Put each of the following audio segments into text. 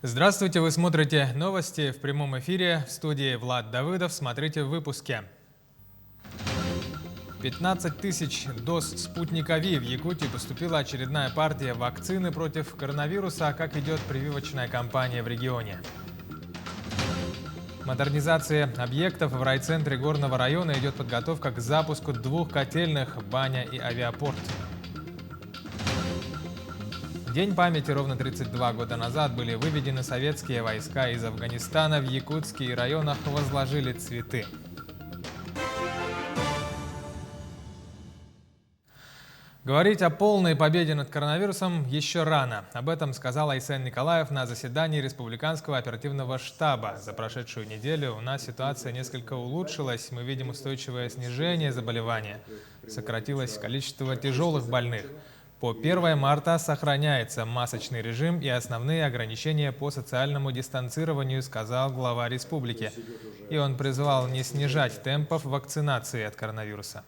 Здравствуйте, вы смотрите новости в прямом эфире. В студии Влад Давыдов. Смотрите в выпуске. 15 тысяч доз «Спутника Ви». В Якутии поступила очередная партия вакцины против коронавируса. Как идет прививочная кампания в регионе? Модернизация объектов в райцентре Горного района. Идет подготовка к запуску 2 котельных, баня и авиапорт. День памяти. Ровно 32 года назад были выведены советские войска из Афганистана. В Якутске и районах возложили цветы. Говорить о полной победе над коронавирусом еще рано. Об этом сказал Айсен Николаев на заседании Республиканского оперативного штаба. За прошедшую неделю у нас ситуация несколько улучшилась. Мы видим устойчивое снижение заболевания. Сократилось количество тяжелых больных. По 1 марта сохраняется масочный режим и основные ограничения по социальному дистанцированию, сказал глава республики. И он призвал не снижать темпов вакцинации от коронавируса.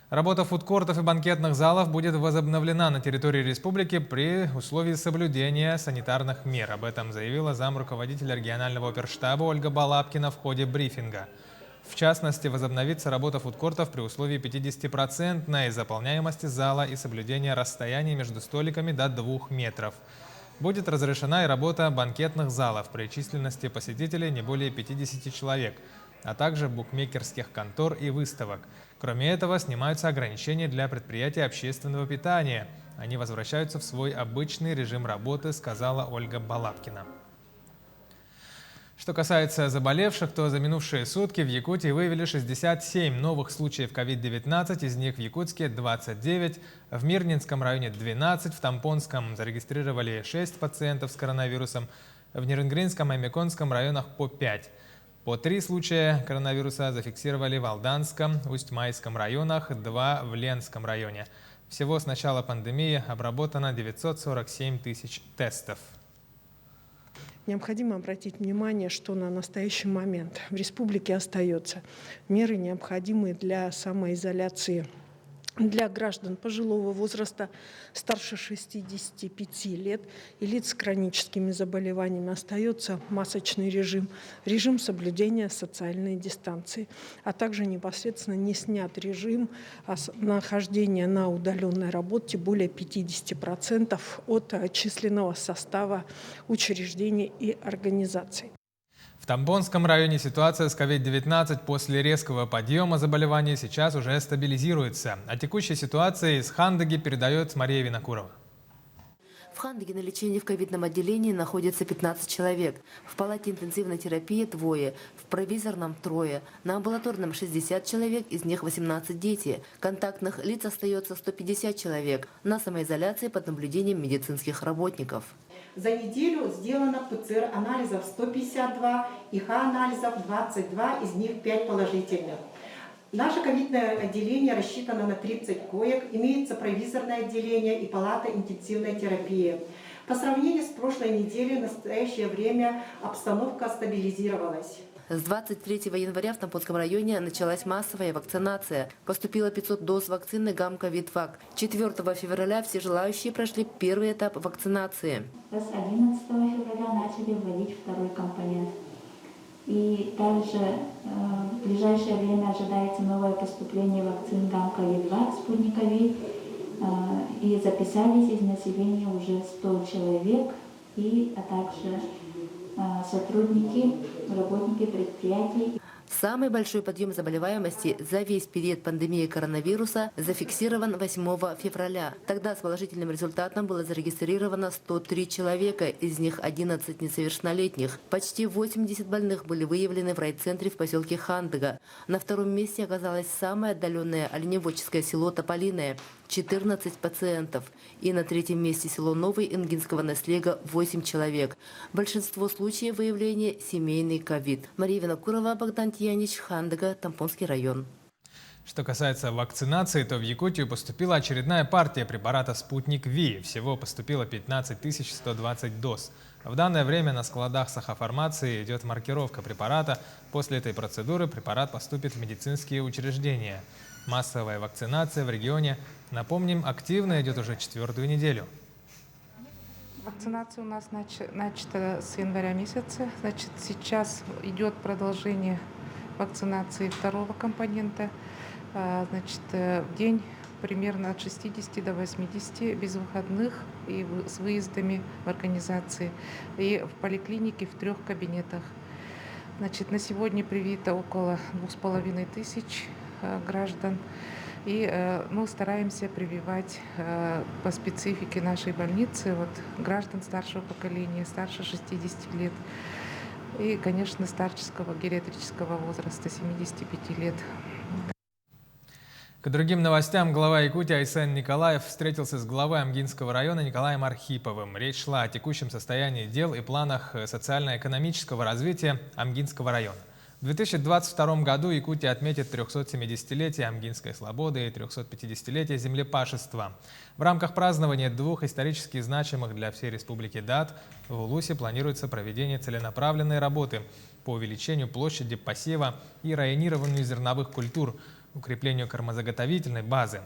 Работа фудкортов и банкетных залов будет возобновлена на территории республики при условии соблюдения санитарных мер. Об этом заявила замруководителя регионального оперштаба Ольга Балапкина в ходе брифинга. В частности, возобновится работа фудкортов при условии 50% заполняемости зала и соблюдения расстояния между столиками до 2 метров. Будет разрешена и работа банкетных залов при численности посетителей не более 50 человек, а также букмекерских контор и выставок. Кроме этого, снимаются ограничения для предприятий общественного питания. Они возвращаются в свой обычный режим работы, сказала Ольга Балапкина. Что касается заболевших, то за минувшие сутки в Якутии выявили 67 новых случаев COVID-19, из них в Якутске 29, в Мирнинском районе 12, в Тампонском зарегистрировали 6 пациентов с коронавирусом, в Нерюнгринском и Меконском районах по 5. По 3 случая коронавируса зафиксировали в Алданском, Усть-Майском районах, 2 в Ленском районе. Всего с начала пандемии обработано 947 тысяч тестов. Необходимо обратить внимание, что на настоящий момент в республике остаются меры, необходимые для самоизоляции для граждан пожилого возраста старше 65 лет и лиц с хроническими заболеваниями. Остается масочный режим, режим соблюдения социальной дистанции, а также непосредственно не снят режим нахождения на удаленной работе более 50% от численного состава учреждений и организаций. В Тамбонском районе ситуация с COVID-19 после резкого подъема заболеваний сейчас уже стабилизируется. О текущей ситуации из Хандаги передает Мария Винокурова. В Хандаге на лечении в ковидном отделении находится 15 человек. В палате интенсивной терапии 2, в провизорном 3, на амбулаторном 60 человек, из них 18 дети. Контактных лиц остается 150 человек. На самоизоляции под наблюдением медицинских работников. За неделю сделано ПЦР-анализов 152, ИХ-анализов 22, из них 5 положительных. Наше ковидное отделение рассчитано на 30 коек, имеется провизорное отделение и палата интенсивной терапии. По сравнению с прошлой неделей в настоящее время обстановка стабилизировалась. С 23 января в Тампонском районе началась массовая вакцинация. Поступило 500 доз вакцины ГАМ-ковид-ВАК. 4 февраля все желающие прошли первый этап вакцинации. С 11 февраля начали вводить 2-й компонент. И также в ближайшее время ожидается новое поступление вакцин ГАМ-ковид-ВАК, спутника Ви. И записались из населения уже 100 человек, а также сотрудники, работники предприятий. Самый большой подъем заболеваемости за весь период пандемии коронавируса зафиксирован 8 февраля. Тогда с положительным результатом было зарегистрировано 103 человека, из них 11 несовершеннолетних. Почти 80 больных были выявлены в райцентре в поселке Хандага. На 2-м месте оказалось самое отдаленное оленеводческое село Тополиное – 14 пациентов. И на 3-м месте село Новый Ингинского наслега – 8 человек. Большинство случаев выявления – семейный ковид. Мария Винокурова, Богдан Тьянич, Хандага, Тампонский район. Что касается вакцинации, то в Якутию поступила очередная партия препарата «Спутник Ви». Всего поступило 15 120 доз. В данное время на складах Сахафармации идет маркировка препарата. После этой процедуры препарат поступит в медицинские учреждения. Массовая вакцинация в регионе, напомним, активно идет уже 4-ю неделю. Вакцинация у нас начата с января месяца. Значит, сейчас идет продолжение вакцинации второго компонента. Значит, в день примерно от 60 до 80 без выходных и с выездами в организации. И в поликлинике в 3 кабинетах. Значит, на сегодня привито около 2500 граждан. И мы стараемся прививать по специфике нашей больницы граждан старшего поколения, старше 60 лет. И, конечно, старческого гериатрического возраста 75 лет. К другим новостям глава Якутии Айсен Николаев встретился с главой Амгинского района Николаем Архиповым. Речь шла о текущем состоянии дел и планах социально-экономического развития Амгинского района. В 2022 году Якутия отметит 370-летие Амгинской слободы и 350-летие землепашества. В рамках празднования 2 исторически значимых для всей республики дат в Улусе планируется проведение целенаправленной работы по увеличению площади посева и районированию зерновых культур, укреплению кормозаготовительной базы.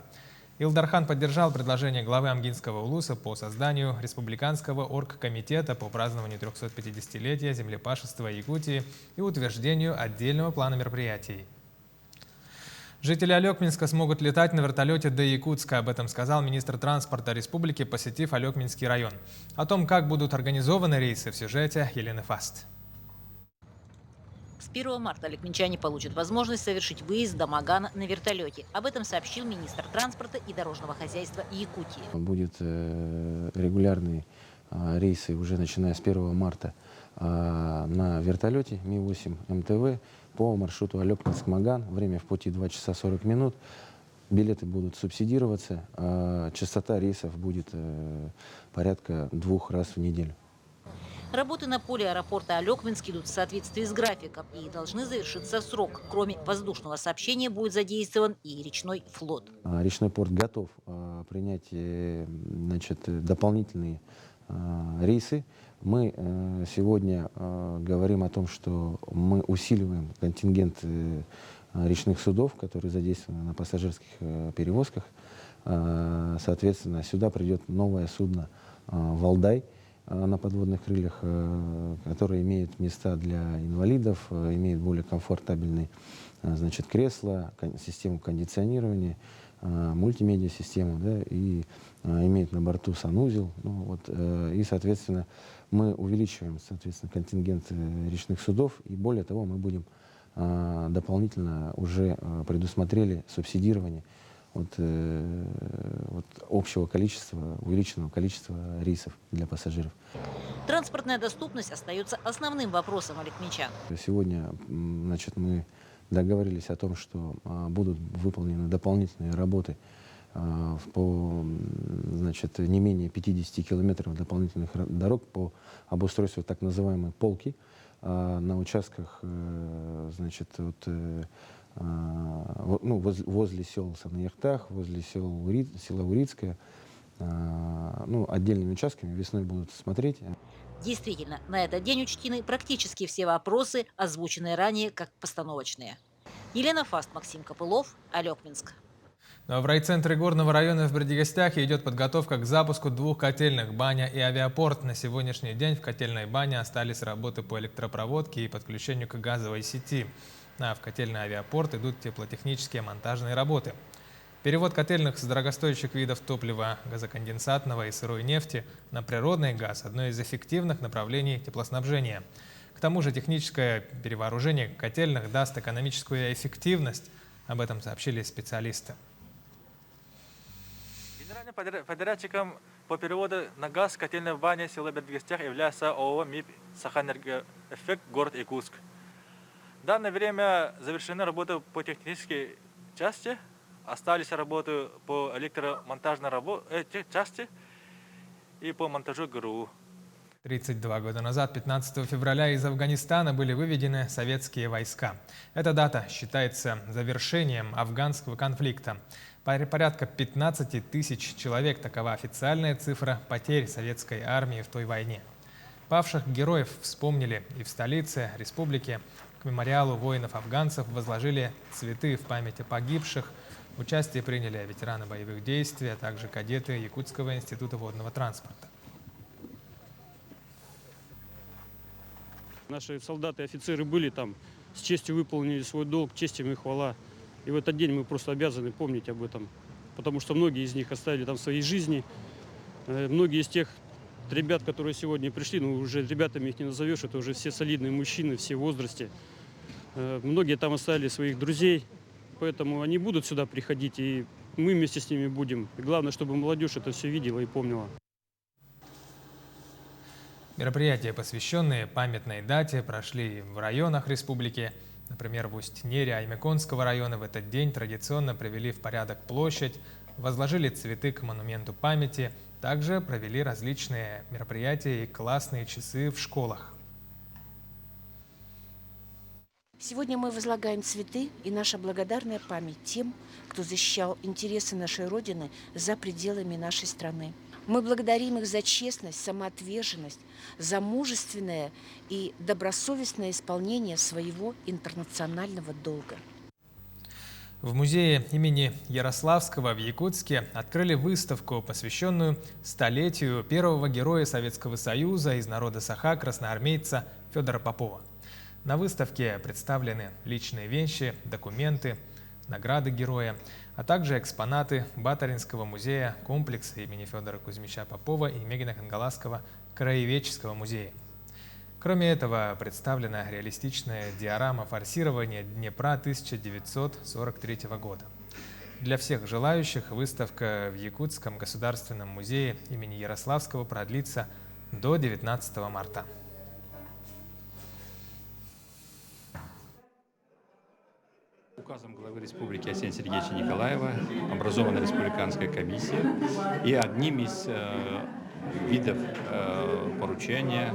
Илдархан поддержал предложение главы Амгинского улуса по созданию республиканского оргкомитета по празднованию 350-летия землепашества Якутии и утверждению отдельного плана мероприятий. Жители Алекминска смогут летать на вертолете до Якутска. Об этом сказал министр транспорта республики, посетив Алекминский район. О том, как будут организованы рейсы, в сюжете Елены Фаст. С 1 марта алекминчане получат возможность совершить выезд до Магана на вертолете. Об этом сообщил министр транспорта и дорожного хозяйства Якутии. Будет регулярные рейсы уже начиная с 1 марта на вертолете Ми-8 МТВ по маршруту Алекминск-Маган. Время в пути 2 часа 40 минут. Билеты будут субсидироваться. Частота рейсов будет порядка 2 раз в неделю. Работы на поле аэропорта Алекминск идут в соответствии с графиком и должны завершиться в срок. Кроме воздушного сообщения будет задействован и речной флот. Речной порт готов принять дополнительные рейсы. Мы сегодня говорим о том, что мы усиливаем контингент речных судов, которые задействованы на пассажирских перевозках. Соответственно, сюда придет новое судно «Валдай» на подводных крыльях, которые имеют места для инвалидов, имеют более комфортабельные кресла, систему кондиционирования, мультимедиа-систему, да, и имеет на борту санузел. И, соответственно, мы увеличиваем контингент речных судов, и более того, мы будем дополнительно уже предусмотрели субсидирование общего количества, увеличенного количества рейсов для пассажиров. Транспортная доступность остается основным вопросом алекминчан. Сегодня мы договорились о том, что будут выполнены дополнительные работы по не менее 50 километров дополнительных дорог по обустройству так называемой полки на участках возле сел Санаяртах, возле села Урицкое. Отдельными участками весной будут смотреть. Действительно, на этот день учтены практически все вопросы, озвученные ранее как постановочные. Елена Фаст, Максим Копылов, Алекминск. В райцентре Горного района в Бердигостяхе идет подготовка к запуску 2 котельных «Баня» и «Авиапорт». На сегодняшний день в котельной «Баня» остались работы по электропроводке и подключению к газовой сети. А в котельный «Авиапорт» идут теплотехнические монтажные работы. Перевод котельных с дорогостоящих видов топлива, газоконденсатного и сырой нефти на природный газ – одно из эффективных направлений теплоснабжения. К тому же техническое перевооружение котельных даст экономическую эффективность. Об этом сообщили специалисты. Генеральным подрядчиком по переводу на газ котельной «Баня» села Бердигостях является ООО МИП «Сахэнергоэффект», город Якутск. В данное время завершены работы по технической части, остались работы по электромонтажной части и по монтажу ГРУ. 32 года назад, 15 февраля, из Афганистана были выведены советские войска. Эта дата считается завершением афганского конфликта. Порядка 15 тысяч человек – такова официальная цифра потерь советской армии в той войне. Павших героев вспомнили и в столице республики. К мемориалу воинов-афганцев возложили цветы в память о погибших. Участие приняли ветераны боевых действий, а также кадеты Якутского института водного транспорта. Наши солдаты и офицеры были там, с честью выполнили свой долг, честь им и хвала. И в этот день мы просто обязаны помнить об этом, потому что многие из них оставили там свои жизни. Многие из тех ребят, которые сегодня пришли, ну уже ребятами их не назовешь, это уже все солидные мужчины, все в возрасте. Многие там оставили своих друзей, поэтому они будут сюда приходить, и мы вместе с ними будем. И главное, чтобы молодежь это все видела и помнила. Мероприятия, посвященные памятной дате, прошли в районах республики. Например, в Усть-Нере Аймяконского района в этот день традиционно привели в порядок площадь, возложили цветы к монументу памяти, также провели различные мероприятия и классные часы в школах. Сегодня мы возлагаем цветы и наша благодарная память тем, кто защищал интересы нашей Родины за пределами нашей страны. Мы благодарим их за честность, самоотверженность, за мужественное и добросовестное исполнение своего интернационального долга. В музее имени Ярославского в Якутске открыли выставку, посвященную столетию первого героя Советского Союза из народа Саха, красноармейца Федора Попова. На выставке представлены личные вещи, документы, награды героя, а также экспонаты Батаринского музея, комплекса имени Федора Кузьмича Попова и Мегина Хангаласского краеведческого музея. Кроме этого, представлена реалистичная диорама форсирования Днепра 1943 года. Для всех желающих выставка в Якутском государственном музее имени Ярославского продлится до 19 марта. Указом главы Республики Арсения Сергеевича Николаева образована республиканская комиссия, и одним из видов поручения,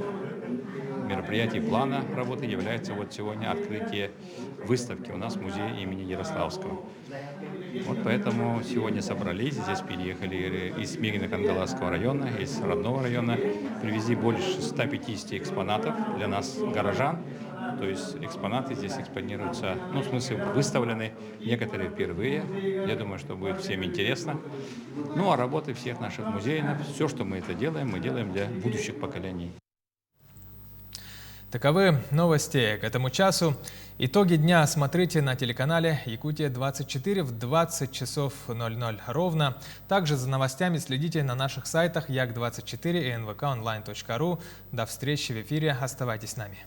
мероприятий, плана работы является вот сегодня открытие выставки у нас в музее имени Ярославского. Вот поэтому сегодня собрались, здесь переехали из Мегино-Хангаласского района, из родного района, привезли больше 150 экспонатов для нас, горожан. То есть экспонаты здесь экспонируются, ну, в смысле, выставлены, некоторые впервые. Я думаю, что будет всем интересно. Ну, а работы всех наших музеев, все, что мы делаем для будущих поколений. Таковы новости к этому часу. Итоги дня смотрите на телеканале Якутия-24 в 20 часов 00 ровно. Также за новостями следите на наших сайтах Як24 и nvkonline.ru. До встречи в эфире. Оставайтесь с нами.